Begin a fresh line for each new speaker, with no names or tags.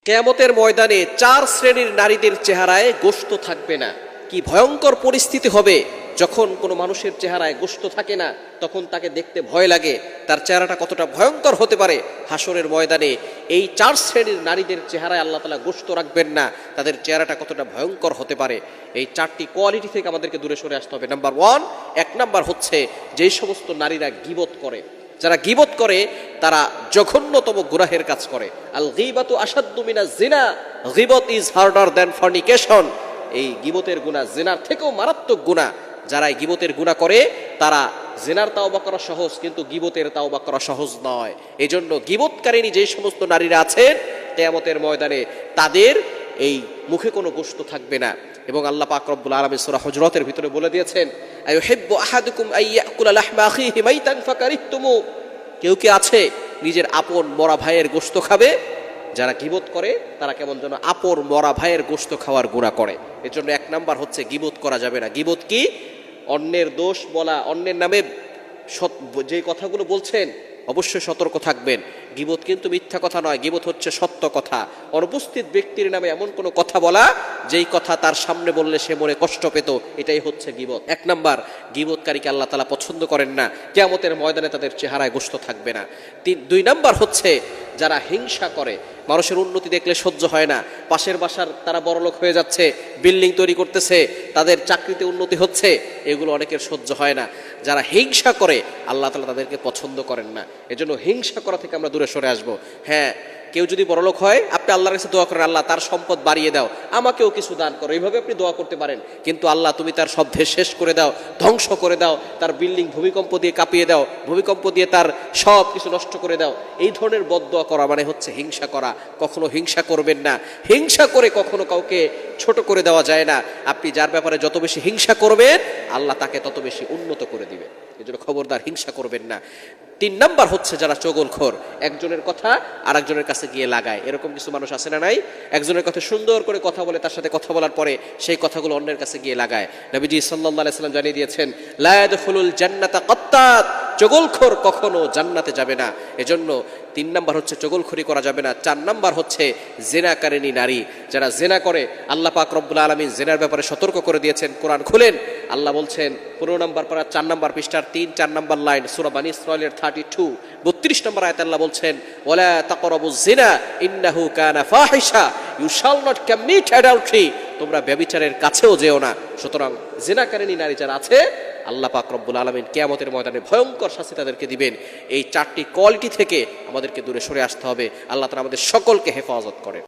কিয়ামতের ময়দানে 4 শ্রেণীর নারীদের চেহারায় গোশত থাকবে না। কি ভয়ঙ্কর পরিস্থিতি হবে যখন কোনো মানুষের চেহারায় গোশত থাকে না, তখন তাকে দেখতে ভয় লাগে। তার চেহারাটা কতটা ভয়ঙ্কর হতে পারে হাসরের ময়দানে। এই 4 শ্রেণীর নারীদের চেহারায় আল্লাহ তাআলা গোশত রাখবেন না, তাদের চেহারাটা কতটা ভয়ঙ্কর হতে পারে। এই 4টি কোয়ালিটি থেকে আমাদেরকে দূরে সরে আসতে হবে। নাম্বার 1, 1 নাম্বার হচ্ছে যেই সমস্ত নারীরা গীবত করে। যারা গীবত করে তারা জঘন্যতম গুনাহের কাজ করে। আল গীবাতু আশাদ্দু মিনাজ জিনা, গীবত ইজ হার্ডার দ্যান ফর্নিকেশন। এই গীবতের গুনাহ জিনার থেকেও মারাত্মক গুনাহ। যারা এই গীবতের গুনাহ করে তারা জিনার তাওবা করা সহজ, কিন্তু গীবতের তাওবা করা সহজ নয়। এজন্য গীবতকারিনী যে সমস্ত নারীরা আছেন কিয়ামতের ময়দানে তাদের এই মুখে কোনো গোশত থাকবে না। এবং আল্লাহ পাক রব্বুল আলামিন সূরা হুজরাতের ভিতরে বলে দিয়েছেন, আইয়ুহিব্বু আহাদুকুম আইয়াকুলা লাহমা আখিহি মাইতান ফাকারিহতুমু। কেউ কি আছে নিজের আপন মরা ভাইয়ের গোশত খাবে? যারা গীবত করে তারা কেমন যেন আপন মরা ভাইয়ের গোশত খাওয়ার গুনাহ করে। এজন্য 1 নাম্বার হচ্ছে গীবত করা যাবে না। গীবত কি? অন্যের দোষ বলা, অন্যের নামে যে কথাগুলো বলছেন অবশ্যই সতর্ক থাকবেন। গীবত কিন্তু মিথ্যা কথা নয়, গীবত হচ্ছে সত্য কথা। অনুপস্থিত ব্যক্তির নামে এমন কোনো কথা বলা যেই কথা তার সামনে বললে সে মনে কষ্ট পেত, এটাই হচ্ছে গীবত। 1 নাম্বার, গীবতকারীকে আল্লাহ তাআলা পছন্দ করেন না। কিয়ামতের ময়দানে তাদের চেহারায় গোশত থাকবে না। 2 নাম্বার হচ্ছে যারা হিংসা করে। মানুষের উন্নতি দেখলে সহ্য হয় না। পাশের বাসার তারা বড়লোক হয়ে যাচ্ছে, বিল্ডিং তৈরি করতেছে, তাদের চাকরিতে উন্নতি হচ্ছে, এগুলো অনেকের সহ্য হয় না। যারা হিংসা করে আল্লাহ তাআলা তাদেরকে পছন্দ করেন না। এজন্য হিংসা করা থেকে আমরা দূরে সরে আসবো। হ্যাঁ, কেউ যদি বড়লোক হয় আপনি আল্লাহর কাছে দোয়া করেন, আল্লাহ তার সম্পদ বাড়িয়ে দাও, আমাকেও কিছু দান করো, এইভাবে আপনি দোয়া করতে পারেন। কিন্তু আল্লাহ তুমি তার সব শেষ করে দাও, ধ্বংস করে দাও, তার বিল্ডিং ভূমিকম্প দিয়ে কাঁপিয়ে দাও, ভূমিকম্প দিয়ে তার সব কিছু নষ্ট করে দাও, এই ধরনের বদদোয়া করা মানে হচ্ছে হিংসা করা। কখনো হিংসা করবেন না। হিংসা করে কখনো কাউকে ছোট করে দেওয়া যায় না। আপনি যার ব্যাপারে যত বেশি হিংসা করবেন আল্লাহ তাকে তত বেশি উন্নত করে দিবে। এজন্য খবরদার হিংসা করবেন না। 3 নাম্বার হচ্ছে যারা চগলখোর, একজনের কথা আরেকজনের কাছে গিয়ে লাগায়। এরকম কিছু মানুষ আছে না নাই? একজনের কথা সুন্দর করে কথা বলে, তার সাথে কথা বলার পরে সেই কথাগুলো অন্যের কাছে গিয়ে লাগায়। নবীজি সাল্লাল্লাহু আলাইহি ওয়াসাল্লাম জানিয়ে দিয়েছেন, লা ইয়াদখুলুল জান্নাতা কাত্তাত, চগলখোর কখনো জান্নাতে যাবে না। এজন্য 3 নাম্বার হচ্ছে চগলখড়ি করা যাবে না। 4 নাম্বার হচ্ছে জিনাকারিনী নারী। যারা জিনা করে আল্লাহ পাক রব্বুল আলামিন জিনার ব্যাপারে সতর্ক করে দিয়েছেন। কোরআন খুলেন, আল্লাহ বলছেন 15 নম্বর পারা 4 নম্বর পৃষ্ঠার 3-4 নম্বর লাইন, সূরা বানী ইসরাঈলের 32, 32 নম্বর আয়াতে আল্লাহ বলছেন, ওয়ালা তাকরাবুজ জিনা ইন্নাহু কানা ফাহিশা, ইউ শাল নট কমিট অ্যাডাল্টারি। তোমরা ব্যভিচারের কাছেও যেও না। সুতরাং জিনাকারিনী নারী যারা আছে আল্লাহ পাক রব্বুল আলামিন কিয়ামতের ময়দানে ভয়ঙ্কর শাস্তি তাদেরকে দিবেন। এই 4টি কোয়ালিটি থেকে আমাদেরকে দূরে সরে আসতে হবে। আল্লাহ তাআলা আমাদের সকলকে হেফাজত করেন।